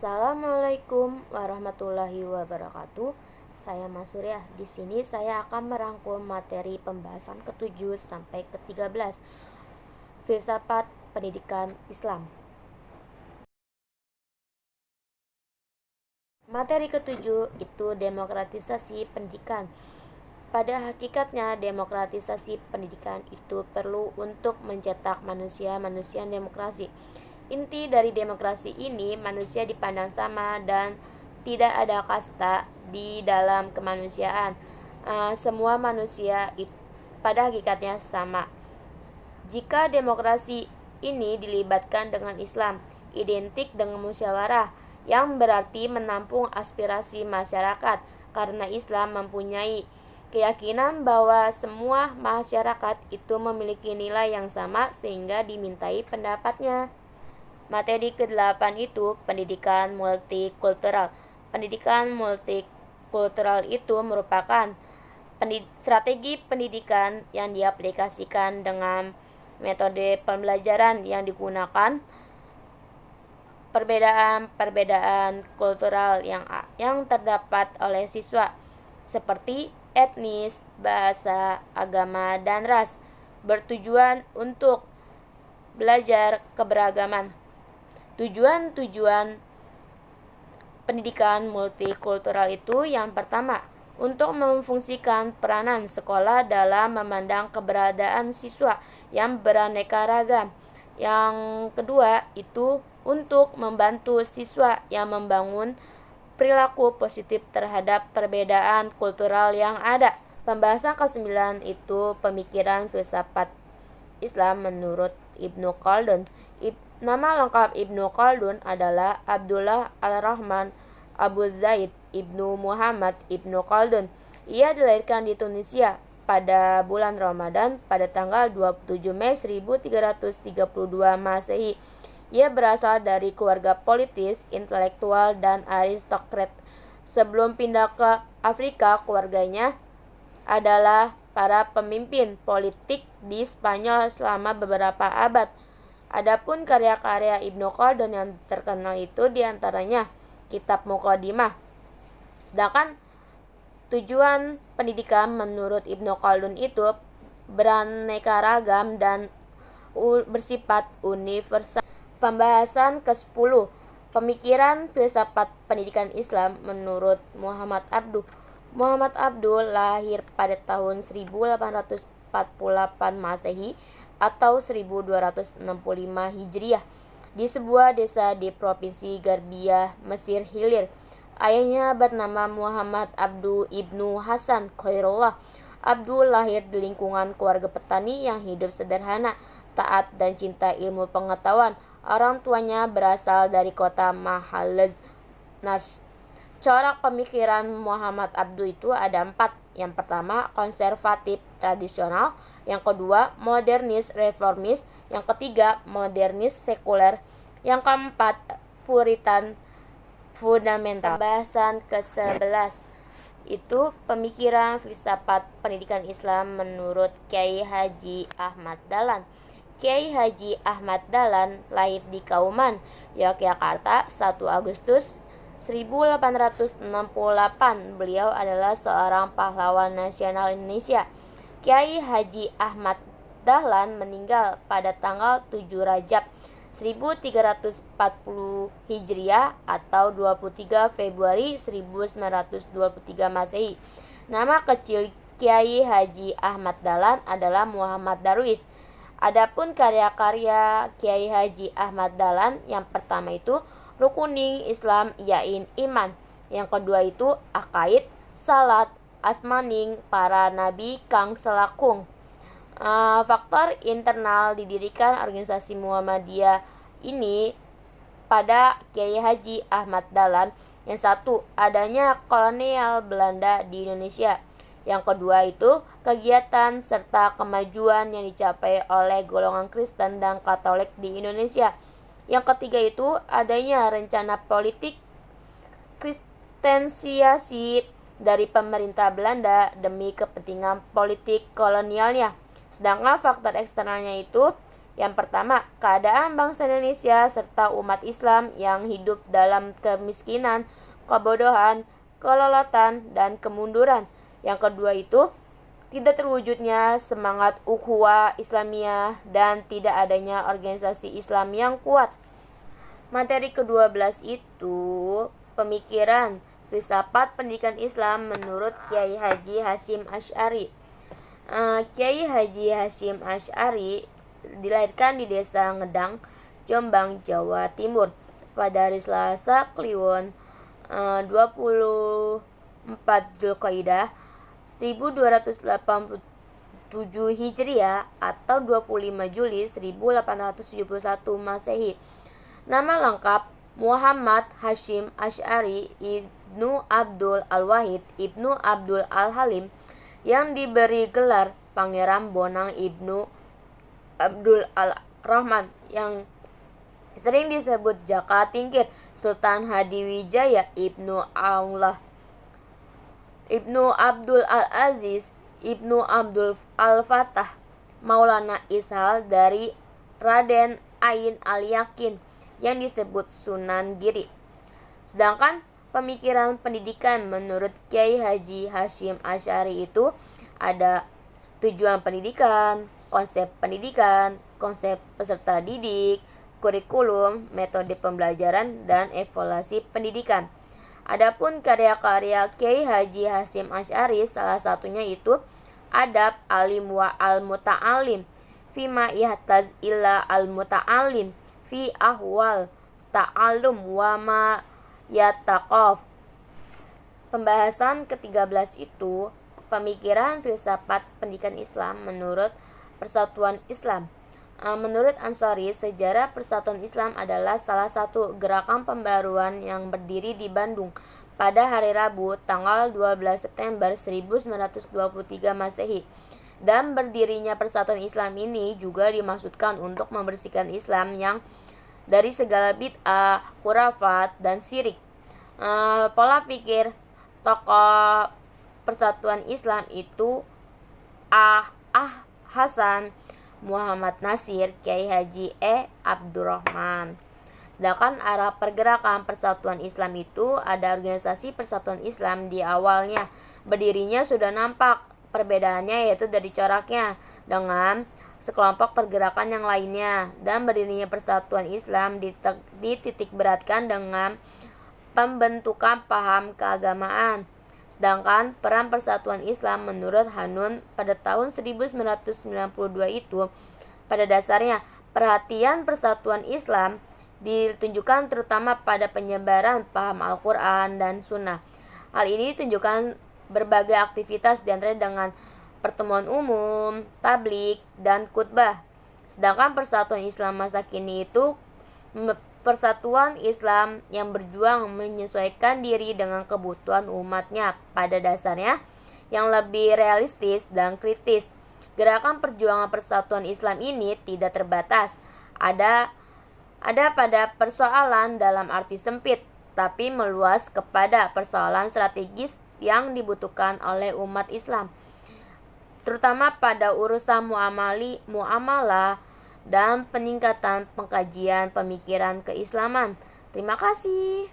Assalamualaikum warahmatullahi wabarakatuh. Saya Mas Surya. Di sini saya akan merangkum materi pembahasan ke-7 sampai ke-13 filsafat pendidikan Islam. Materi ke-7 itu demokratisasi pendidikan. Pada hakikatnya, demokratisasi pendidikan itu perlu untuk mencetak manusia-manusia demokrasi. Inti dari demokrasi ini, manusia dipandang sama dan tidak ada kasta di dalam kemanusiaan. Semua manusia pada hakikatnya sama. Jika demokrasi ini dilibatkan dengan Islam, identik dengan musyawarah, yang berarti menampung aspirasi masyarakat, karena Islam mempunyai keyakinan bahwa semua masyarakat itu memiliki nilai yang sama sehingga dimintai pendapatnya. Materi ke-8 itu pendidikan multikultural. Pendidikan multikultural itu merupakan strategi pendidikan yang diaplikasikan dengan metode pembelajaran yang digunakan perbedaan kultural yang terdapat oleh siswa, seperti etnis, bahasa, agama, dan ras, bertujuan untuk belajar keberagaman. Tujuan pendidikan multikultural itu yang pertama, untuk memfungsikan peranan sekolah dalam memandang keberadaan siswa yang beraneka ragam. Yang kedua itu untuk membantu siswa yang membangun perilaku positif terhadap perbedaan kultural yang ada. Pembahasan ke-9 itu pemikiran filsafat Islam menurut Ibnu Khaldun. Nama lengkap Ibnu Khaldun adalah Abdullah Al-Rahman Abu Zaid Ibnu Muhammad Ibnu Khaldun. Ia dilahirkan di Tunisia pada bulan Ramadan pada tanggal 27 Mei 1332 Masehi. Ia berasal dari keluarga politis, intelektual, dan aristokrat. Sebelum pindah ke Afrika, keluarganya adalah para pemimpin politik di Spanyol selama beberapa abad. Adapun karya-karya Ibnu Khaldun yang terkenal itu diantaranya Kitab Muqaddimah. Sedangkan tujuan pendidikan menurut Ibnu Khaldun itu beraneka ragam dan bersifat universal. Pembahasan ke-10, pemikiran filsafat pendidikan Islam menurut Muhammad Abduh. Muhammad Abduh lahir pada tahun 1848 Masehi atau 1265 Hijriah di sebuah desa di Provinsi Garbiyah, Mesir Hilir. Ayahnya bernama Muhammad Abduh Ibnu Hasan Khairullah. Abduh lahir di lingkungan keluarga petani yang hidup sederhana, taat, dan cinta ilmu pengetahuan. Orang tuanya berasal dari kota Mahalaz, Nars. Corak pemikiran Muhammad Abduh itu ada 4. Yang pertama, konservatif tradisional. Yang kedua, modernis reformis. Yang ketiga, modernis sekuler. Yang keempat, puritan fundamental. Pembahasan ke-11 itu pemikiran filsafat pendidikan Islam menurut Kiai Haji Ahmad Dahlan. Kiai Haji Ahmad Dahlan lahir di Kauman, Yogyakarta 1 Agustus 1868. Beliau adalah seorang pahlawan nasional Indonesia. Kiai Haji Ahmad Dahlan meninggal pada tanggal 7 Rajab 1340 Hijriah atau 23 Februari 1923 Masehi. Nama kecil Kiai Haji Ahmad Dahlan adalah Muhammad Darwis. Adapun karya-karya Kiai Haji Ahmad Dahlan, yang pertama itu Rukuning Islam Yain Iman. Yang kedua itu Akaid, Salat, Asmaning para Nabi Kang Selakung. Faktor internal didirikan organisasi Muhammadiyah ini pada Kiai Haji Ahmad Dahlan. Yang satu, adanya kolonial Belanda di Indonesia. Yang kedua itu kegiatan serta kemajuan yang dicapai oleh golongan Kristen dan Katolik di Indonesia. Yang ketiga itu adanya rencana politik kristensiasi dari pemerintah Belanda demi kepentingan politik kolonialnya. Sedangkan faktor eksternalnya itu Yang pertama, keadaan bangsa Indonesia serta umat Islam yang hidup dalam kemiskinan, kebodohan, kelolotan, dan kemunduran. Yang kedua itu, tidak terwujudnya semangat ukhuwah Islamiyah dan tidak adanya organisasi Islam yang kuat. Materi ke-12 itu pemikiran filsafat pendidikan Islam menurut Kiai Haji Hasyim Asy'ari. Kiai Haji Hasyim Asy'ari dilahirkan di Desa Ngedang, Jombang, Jawa Timur pada hari Selasa Kliwon 24 Zulkaidah 1287 Hijriah atau 25 Juli 1871 Masehi. Nama lengkap Muhammad Hasyim Asy'ari Ibnu Abdul Al-Wahid Ibnu Abdul Al-Halim, yang diberi gelar Pangeran Bonang Ibnu Abdul Al-Rahman, yang sering disebut Jaka Tingkir, Sultan Hadiwijaya Ibnu Allah, Ibnu Abdul Al-Aziz, Ibnu Abdul Al-Fatah, Maulana Ishal dari Raden Ain Al-Yakin, yang disebut Sunan Giri. Sedangkan pemikiran pendidikan menurut Kiai Haji Hasyim Asy'ari itu ada tujuan pendidikan, konsep peserta didik, kurikulum, metode pembelajaran, dan evaluasi pendidikan. Adapun karya-karya Kiai Haji Hasyim Asy'ari salah satunya itu Adab Alim wa Al-Muta'alim, Fima Yahtaz illa Al-Muta'alim, Fi Ahwal Ta'allum wa Ma Yataqaf. Pembahasan ke-13 itu pemikiran filsafat pendidikan Islam menurut Persatuan Islam. Menurut Ansari, sejarah Persatuan Islam adalah salah satu gerakan pembaruan yang berdiri di Bandung pada hari Rabu tanggal 12 September 1923 Masehi. Dan berdirinya Persatuan Islam ini juga dimaksudkan untuk membersihkan Islam yang dari segala bid'ah, khurafat, dan syirik. Pola pikir tokoh Persatuan Islam itu Hasan, Muhammad Nasir, Kiai Haji Abdurrahman. Sedangkan arah pergerakan Persatuan Islam itu ada organisasi Persatuan Islam di awalnya. Berdirinya sudah nampak perbedaannya, yaitu dari coraknya dengan sekelompok pergerakan yang lainnya, dan berdirinya Persatuan Islam dititik beratkan dengan pembentukan paham keagamaan. Sedangkan peran Persatuan Islam menurut Hanun pada tahun 1992 itu pada dasarnya perhatian Persatuan Islam ditunjukkan terutama pada penyebaran paham Al-Quran dan Sunnah. Hal ini ditunjukkan berbagai aktivitas diantaranya dengan pertemuan umum, tablik, dan khutbah. Sedangkan Persatuan Islam masa kini itu persatuan Islam yang berjuang menyesuaikan diri dengan kebutuhan umatnya, pada dasarnya yang lebih realistis dan kritis. Gerakan perjuangan Persatuan Islam ini tidak terbatas ada pada persoalan dalam arti sempit, tapi meluas kepada persoalan strategis yang dibutuhkan oleh umat Islam, terutama pada urusan muamalah dan peningkatan pengkajian pemikiran keislaman. Terima kasih.